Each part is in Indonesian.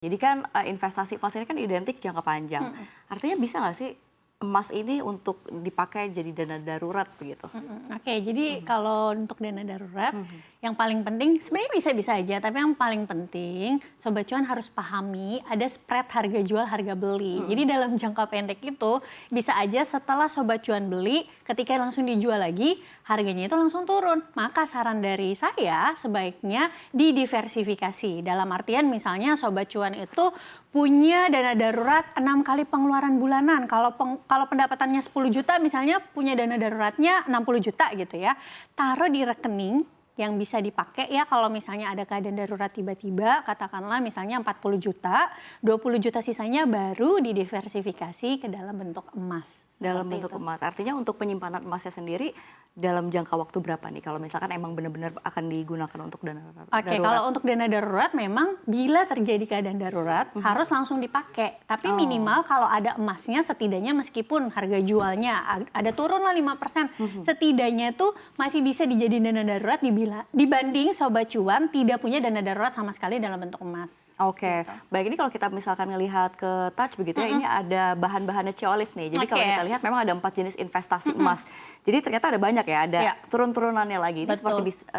Jadi kan investasi emas ini kan identik jangka panjang. Artinya bisa nggak sih emas ini untuk dipakai jadi dana darurat begitu? Oke, jadi kalau untuk dana darurat, yang paling penting sebenarnya bisa-bisa aja, tapi yang paling penting Sobat Cuan harus pahami ada spread harga jual harga beli. Jadi dalam jangka pendek itu bisa aja setelah Sobat Cuan beli, ketika langsung dijual lagi, harganya itu langsung turun. Maka saran dari saya sebaiknya didiversifikasi. Dalam artian misalnya Sobat Cuan itu punya dana darurat 6 kali pengeluaran bulanan. Kalau pendapatannya 10 juta misalnya punya dana daruratnya 60 juta gitu ya. Taruh di rekening yang bisa dipakai ya kalau misalnya ada keadaan darurat tiba-tiba, katakanlah misalnya 40 juta, 20 juta sisanya baru didiversifikasi ke dalam bentuk emas. Dalam bentuk emas. Artinya untuk penyimpanan emasnya sendiri dalam jangka waktu berapa nih? Kalau misalkan emang benar-benar akan digunakan untuk dana darurat. Oke, kalau untuk dana darurat memang bila terjadi keadaan darurat harus langsung dipakai. Tapi minimal kalau ada emasnya setidaknya meskipun harga jualnya ada turun lah 5%, setidaknya tuh masih bisa dijadiin dana darurat dibanding Sobat Cuan tidak punya dana darurat sama sekali dalam bentuk emas. Oke, baik, ini kalau kita misalkan ngelihat ke Touch begitu ya, ini ada bahan-bahannya Ciolif nih. Jadi kalau kita lihat memang ada 4 jenis investasi emas. Jadi ternyata ada banyak ya, ada turun-turunannya lagi. Ini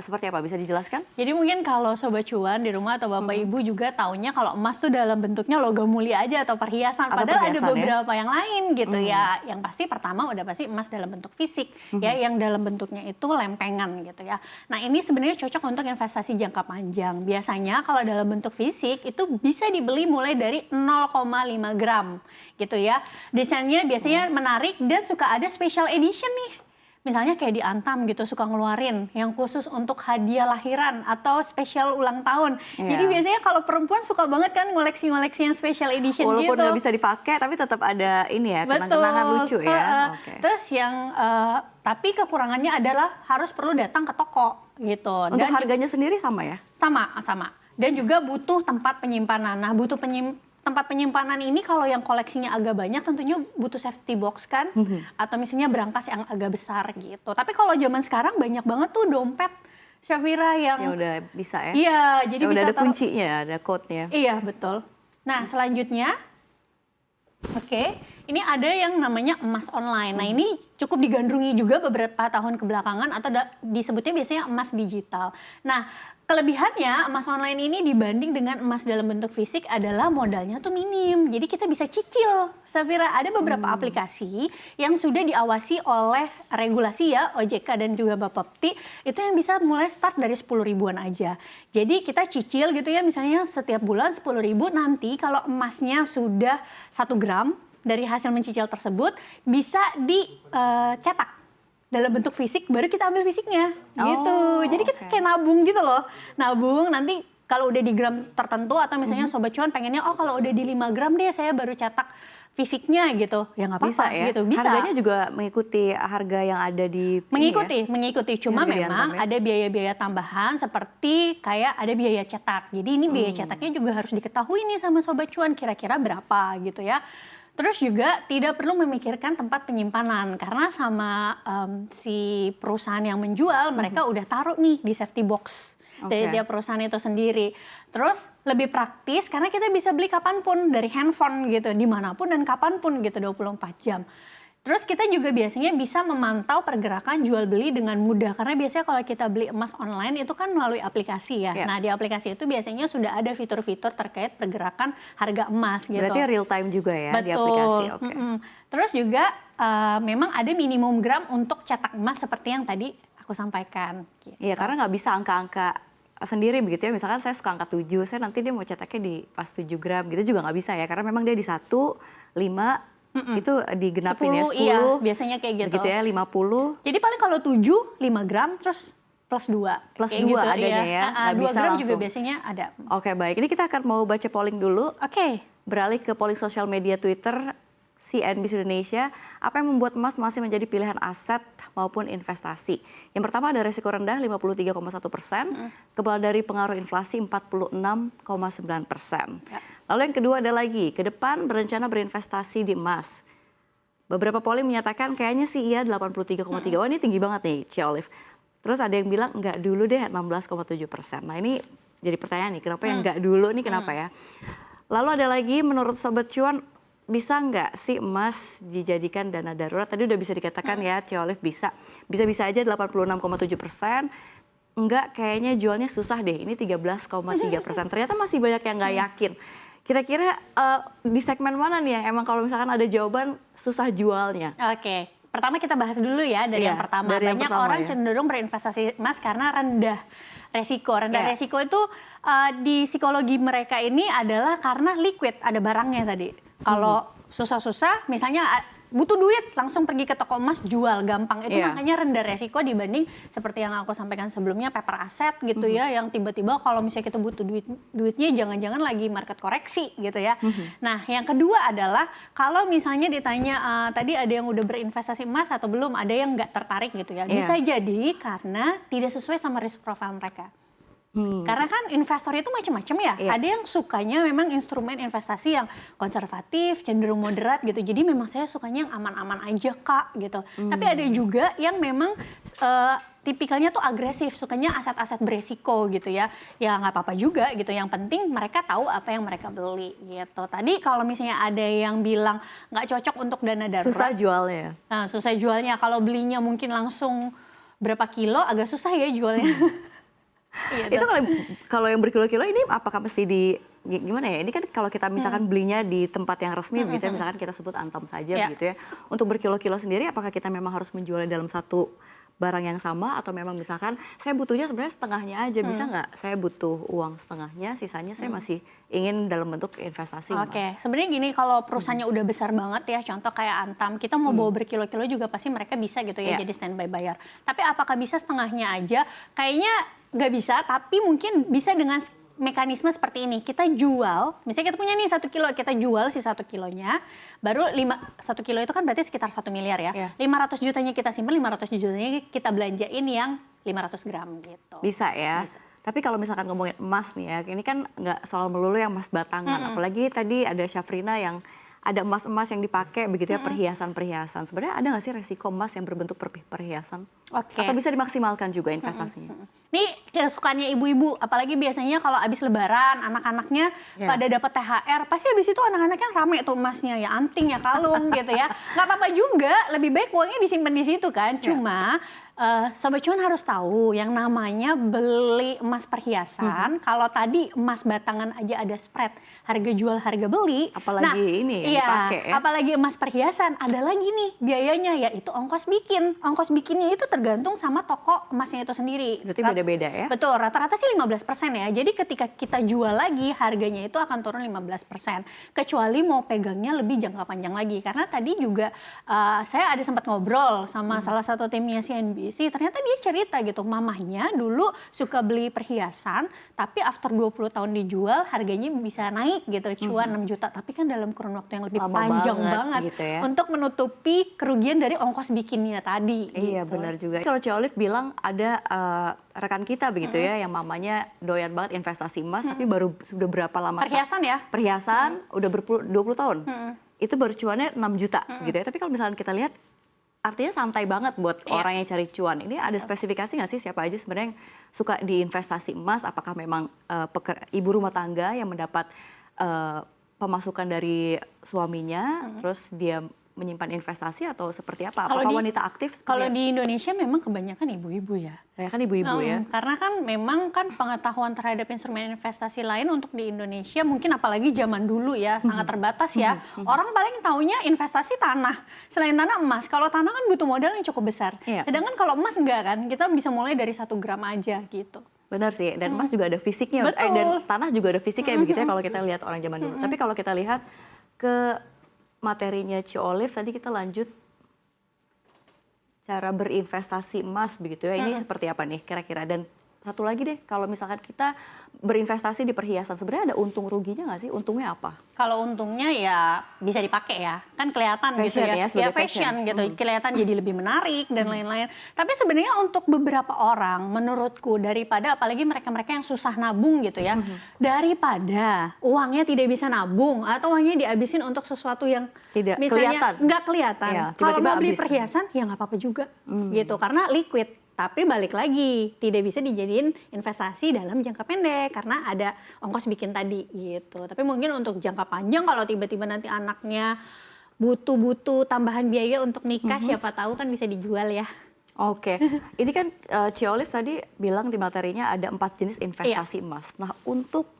seperti apa? Bisa dijelaskan? Jadi mungkin kalau Sobat Cuan di rumah atau Bapak Ibu juga taunya kalau emas tuh dalam bentuknya logam mulia aja atau perhiasan. Padahal ada beberapa yang lain gitu ya. Yang pasti pertama udah pasti emas dalam bentuk fisik ya, yang dalam bentuknya itu lempengan gitu ya. Nah ini sebenarnya cocok untuk investasi jangka panjang. Biasanya kalau dalam bentuk fisik itu bisa dibeli mulai dari 0,5 gram gitu ya. Desainnya biasanya menarik dan suka ada special edition nih. Misalnya kayak di Antam gitu suka ngeluarin yang khusus untuk hadiah lahiran atau spesial ulang tahun. Jadi biasanya kalau perempuan suka banget kan ngoleksi-ngoleksi yang special edition gitu. Walaupun nggak bisa dipakai tapi tetap ada ini ya, kenang-kenangan lucu ya. Terus yang tapi kekurangannya adalah harus perlu datang ke toko gitu. Untuk harganya sendiri sama ya? Sama. Dan juga butuh tempat penyimpanan. Nah butuh tempat penyimpanan ini kalau yang koleksinya agak banyak tentunya butuh safety box kan, atau misalnya berangkas yang agak besar gitu. Tapi kalau zaman sekarang banyak banget tuh dompet Syafira yang udah bisa ya? Iya, jadi udah bisa ada kuncinya, ada code-nya. Iya betul. Nah selanjutnya, ini ada yang namanya emas online. Nah ini cukup digandrungi juga beberapa tahun kebelakangan atau disebutnya biasanya emas digital. Nah kelebihannya emas online ini dibanding dengan emas dalam bentuk fisik adalah modalnya tuh minim. Jadi kita bisa cicil. Safira, ada beberapa aplikasi yang sudah diawasi oleh regulasi ya, OJK dan juga Bapepti, itu yang bisa mulai start dari 10 ribuan aja. Jadi kita cicil gitu ya, misalnya setiap bulan 10 ribu, nanti kalau emasnya sudah 1 gram dari hasil mencicil tersebut bisa dicetak dalam bentuk fisik, baru kita ambil fisiknya gitu. Jadi kita kayak nabung gitu loh. Nabung nanti kalau udah di gram tertentu atau misalnya Sobat Cuan pengennya kalau udah di 5 gram deh saya baru cetak fisiknya gitu. Ya nggak apa-apa ya? gitu. Bisa. Harganya juga mengikuti harga yang ada di mengikuti. Cuma memang ada biaya-biaya tambahan seperti kayak ada biaya cetak. Jadi ini biaya cetaknya juga harus diketahui nih sama Sobat Cuan kira-kira berapa gitu ya. Terus juga tidak perlu memikirkan tempat penyimpanan karena sama si perusahaan yang menjual mereka udah taruh nih di safety box dari tiap perusahaan itu sendiri. Terus lebih praktis karena kita bisa beli kapanpun dari handphone gitu, dimanapun dan kapanpun gitu 24 jam. Terus kita juga biasanya bisa memantau pergerakan jual beli dengan mudah karena biasanya kalau kita beli emas online itu kan melalui aplikasi ya. Nah di aplikasi itu biasanya sudah ada fitur-fitur terkait pergerakan harga emas gitu. Berarti real time juga ya di aplikasi. Terus juga memang ada minimum gram untuk cetak emas seperti yang tadi aku sampaikan. Iya karena nggak bisa angka-angka sendiri begitu ya. Misalkan saya suka angka 7, saya nanti dia mau cetaknya di pas 7 gram gitu juga nggak bisa ya. Karena memang dia di 1, 5, itu digenapin 10, ya 10, iya, biasanya kayak gitu. Begitu ya 50. Jadi paling kalau 7, 5 gram terus plus 2. Plus 2 gitu, adanya ya. 2 gram langsung. Juga biasanya ada. Oke baik, ini kita akan mau baca polling dulu. Beralih ke polling sosial media Twitter CNBC Indonesia. Apa yang membuat emas masih menjadi pilihan aset maupun investasi? Yang pertama ada resiko rendah 53,1%, kebal dari pengaruh inflasi 46,9%. Lalu yang kedua ada lagi, ke depan berencana berinvestasi di emas. Beberapa polling menyatakan kayaknya sih iya 83,3%. Oh ini tinggi banget nih Ciolif. Terus ada yang bilang enggak dulu deh 16,7%. Nah ini jadi pertanyaan nih, kenapa yang enggak dulu nih kenapa ya? Lalu ada lagi, menurut Sobat Cuan, bisa nggak sih emas dijadikan dana darurat? Tadi udah bisa dikatakan ya, Ciolif bisa. Bisa-bisa aja 86,7%. Enggak, kayaknya jualnya susah deh. Ini 13,3%. Ternyata masih banyak yang nggak yakin. Kira-kira di segmen mana nih yang emang kalau misalkan ada jawaban susah jualnya? Oke, pertama kita bahas dulu ya dari Iya, yang pertama. dari yang Banyak pertama orang ya. cenderung berinvestasi emas karena rendah resiko. Rendah Iya. resiko itu di psikologi mereka ini adalah karena liquid, ada barangnya tadi. Kalau susah-susah, misalnya butuh duit, langsung pergi ke toko emas, jual, gampang. Itu Iya. makanya rendah resiko dibanding seperti yang aku sampaikan sebelumnya, paper asset gitu ya, yang tiba-tiba kalau misalnya kita butuh duitnya jangan-jangan lagi market koreksi gitu ya. Nah, yang kedua adalah kalau misalnya ditanya tadi ada yang udah berinvestasi emas atau belum, ada yang nggak tertarik gitu ya. Iya. Bisa jadi karena tidak sesuai sama risk profile mereka. Karena kan investor itu macam-macam ya. Iya. Ada yang sukanya memang instrumen investasi yang konservatif, cenderung moderat gitu. Jadi memang saya sukanya yang aman-aman aja Kak gitu. Tapi ada juga yang memang tipikalnya tuh agresif, sukanya aset-aset beresiko gitu ya. Ya nggak apa-apa juga gitu. Yang penting mereka tahu apa yang mereka beli gitu. Tadi kalau misalnya ada yang bilang nggak cocok untuk dana darurat. Susah jualnya. Nah, susah jualnya. Kalau belinya mungkin langsung berapa kilo, agak susah ya jualnya. Gitu. Itu kalau yang berkilo-kilo ini apakah mesti gimana ya? Ini kan kalau kita misalkan belinya di tempat yang resmi begitu ya, misalkan kita sebut Antam saja Iya. begitu ya. Untuk berkilo-kilo sendiri apakah kita memang harus menjualnya dalam satu barang yang sama atau memang misalkan saya butuhnya sebenarnya setengahnya aja, bisa nggak? Saya butuh uang setengahnya, sisanya saya masih ingin dalam bentuk investasi. Oke, sebenarnya gini, kalau perusahaannya udah besar banget ya, contoh kayak Antam, kita mau bawa berkilo-kilo juga pasti mereka bisa gitu ya, Iya. jadi standby bayar. Tapi apakah bisa setengahnya aja? Kayaknya nggak bisa, tapi mungkin bisa dengan mekanisme seperti ini. Kita jual, misalnya kita punya nih 1 kilo, kita jual si 1 kilonya, baru 1 kilo itu kan berarti sekitar 1 miliar ya. Iya. 500 jutanya kita simpan, 500 jutanya kita belanjain yang 500 gram gitu. Bisa ya. Bisa. Tapi kalau misalkan ngomongin emas nih ya, ini kan nggak soal melulu yang emas batangan. Apalagi tadi ada Syafrina yang ada emas-emas yang dipakai begitu ya, perhiasan-perhiasan. Sebenarnya ada nggak sih resiko emas yang berbentuk perhiasan? Oke. Atau bisa dimaksimalkan juga investasinya? Ini kesukaannya ibu-ibu, apalagi biasanya kalau habis lebaran, anak-anaknya Ya. pada dapat THR, pasti habis itu anak-anaknya rame tuh emasnya, ya anting, ya kalung gitu ya. Nggak apa-apa juga, lebih baik uangnya disimpan di situ kan. Cuma Sobat Cuan harus tahu yang namanya beli emas perhiasan, kalau tadi emas batangan aja ada spread, harga jual harga beli. Apalagi ini yang dipakai ya. Apalagi emas perhiasan, ada lagi nih biayanya, yaitu ongkos bikin. Ongkos bikinnya itu tergantung sama toko emasnya itu sendiri. Berarti beda-beda ya? Betul, rata-rata sih 15% ya. Jadi ketika kita jual lagi, harganya itu akan turun 15%. Kecuali mau pegangnya lebih jangka panjang lagi. Karena tadi juga saya ada sempat ngobrol sama salah satu timnya CNBC, ternyata dia cerita gitu, mamahnya dulu suka beli perhiasan, tapi after 20 tahun dijual, harganya bisa naik gitu, cuan 6 juta. Tapi kan dalam kurun waktu yang lebih Lama panjang banget banget gitu ya. untuk menutupi kerugian dari ongkos bikinnya tadi. Iya gitu. benar juga. Kalau Cia Olive bilang ada rekan kita begitu ya yang mamanya doyan banget investasi emas tapi baru sudah berapa lama Perhiasan ya? perhiasan udah 20 tahun. Itu baru cuannya 6 juta gitu ya. Tapi kalau misalnya kita lihat artinya santai banget buat Iya. orang yang cari cuan. Ini ada spesifikasi nggak sih siapa aja sebenarnya yang suka di investasi emas? Apakah memang ibu rumah tangga yang mendapat pemasukan dari suaminya, terus dia menyimpan investasi atau seperti apa? Kalau Apakah di- wanita aktif? Kalau Seperti di Indonesia memang kebanyakan ibu-ibu ya. ya kan ibu-ibu ya. Karena kan memang kan pengetahuan terhadap instrumen investasi lain untuk di Indonesia mungkin apalagi zaman dulu ya sangat terbatas ya. Orang paling taunya investasi tanah. Selain tanah emas. Kalau tanah kan butuh modal yang cukup besar. Iya. Sedangkan kalau emas enggak kan. Kita bisa mulai dari 1 gram aja gitu. Benar sih, dan emas juga ada fisiknya, Betul. dan tanah juga ada fisiknya begitu ya kalau kita lihat orang zaman dulu. Tapi kalau kita lihat ke materinya Cia Olive, tadi kita lanjut cara berinvestasi emas begitu ya. Ini seperti apa nih kira-kira? Dan satu lagi deh, kalau misalkan kita berinvestasi di perhiasan, sebenarnya ada untung ruginya nggak sih? Untungnya apa? Kalau untungnya ya bisa dipakai ya, kan kelihatan gitu Fashion ya, ya, sebagai fashion fashion. gitu, kelihatan jadi lebih menarik dan lain-lain. Tapi sebenarnya untuk beberapa orang, menurutku daripada apalagi mereka-mereka yang susah nabung gitu ya, daripada uangnya tidak bisa nabung atau uangnya dihabisin untuk sesuatu yang Tidak misalnya kelihatan. nggak kelihatan. Iya, Kalau tiba-tiba mau beli habis. perhiasan ya nggak apa-apa juga gitu, karena liquid. Tapi balik lagi, tidak bisa dijadiin investasi dalam jangka pendek karena ada ongkos bikin tadi gitu. Tapi mungkin untuk jangka panjang kalau tiba-tiba nanti anaknya butuh tambahan biaya untuk nikah, siapa tahu kan bisa dijual ya. Oke, ini kan Ci Olive tadi bilang di materinya ada 4 jenis investasi emas. Nah, untuk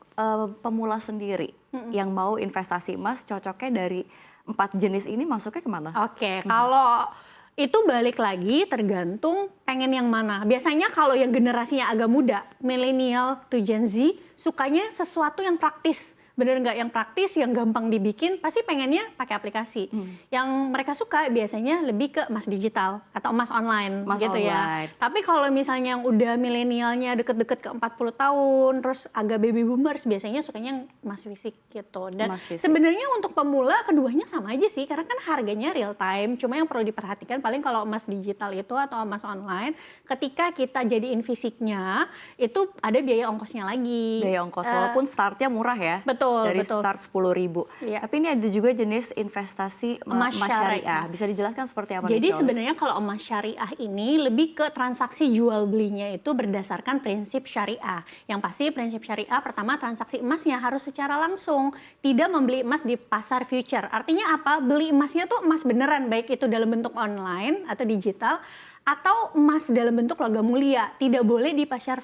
pemula sendiri yang mau investasi emas, cocoknya dari 4 jenis ini masuknya kemana? Oke, kalau itu balik lagi tergantung pengen yang mana. Biasanya kalau yang generasinya agak muda, milenial to Gen Z, sukanya sesuatu yang praktis. Bener nggak, yang praktis, yang gampang dibikin, pasti pengennya pakai aplikasi. Yang mereka suka biasanya lebih ke emas digital atau emas online Emas gitu online. ya. Tapi kalau misalnya yang udah milenialnya deket-deket ke 40 tahun, terus agak baby boomers, biasanya sukanya yang emas fisik gitu. Dan Emas fisik. sebenarnya untuk pemula keduanya sama aja sih, karena kan harganya real time. Cuma yang perlu diperhatikan paling kalau emas digital itu atau emas online, ketika kita jadiin fisiknya, itu ada biaya ongkosnya lagi. Biaya ongkos, walaupun startnya murah ya. Dari Betul. start 10.000. Iya. Tapi ini ada juga jenis investasi Emas emas syariah. syariah. Bisa dijelaskan seperti apa? Jadi nih, Ci Olive? sebenarnya kalau emas syariah ini lebih ke transaksi jual belinya itu berdasarkan prinsip syariah. Yang pasti prinsip syariah pertama, transaksi emasnya harus secara langsung, tidak membeli emas di pasar future. Artinya apa? Beli emasnya tuh emas beneran, baik itu dalam bentuk online atau digital atau emas dalam bentuk logam mulia. Tidak boleh di pasar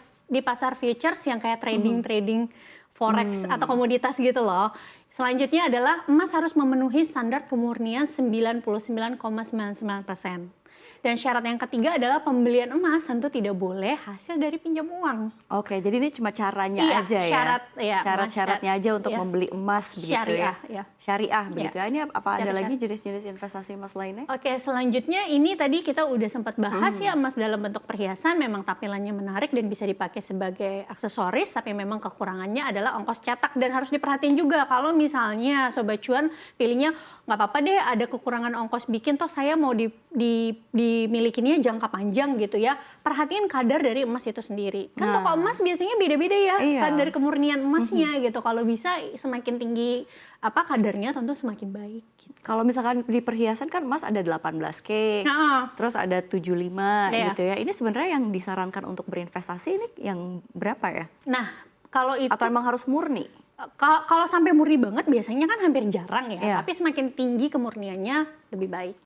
futures yang kayak trading forex atau komoditas gitu loh. Selanjutnya adalah emas harus memenuhi standar kemurnian 99,99%. Dan syarat yang ketiga adalah pembelian emas tentu tidak boleh hasil dari pinjam uang. Oke, jadi ini cuma caranya Iya, aja ya? Syarat-syaratnya aja untuk iya. membeli emas begitu Syariah, ya? ya. Syariah begitu ya? Ini apa ada Syariah. lagi jenis-jenis investasi emas lainnya? Oke, selanjutnya ini tadi kita udah sempat bahas ya, emas dalam bentuk perhiasan memang tampilannya menarik dan bisa dipakai sebagai aksesoris, tapi memang kekurangannya adalah ongkos cetak dan harus diperhatiin juga kalau misalnya Sobat Cuan pilihnya nggak apa-apa deh ada kekurangan ongkos bikin, toh saya mau dimilikinya jangka panjang gitu ya. Perhatiin kadar dari emas itu sendiri. Kan toko emas biasanya beda-beda ya, Iya. kadar kemurnian emasnya gitu. Kalau bisa semakin tinggi kadarnya tentu semakin baik. Gitu. Kalau misalkan di perhiasan kan emas ada 18K, Nah, terus ada 75 Iya. gitu ya. Ini sebenarnya yang disarankan untuk berinvestasi ini yang berapa ya? nah kalau itu Atau emang harus murni? kalau sampai murni banget biasanya kan hampir jarang ya. Iya. Tapi semakin tinggi kemurniannya lebih baik.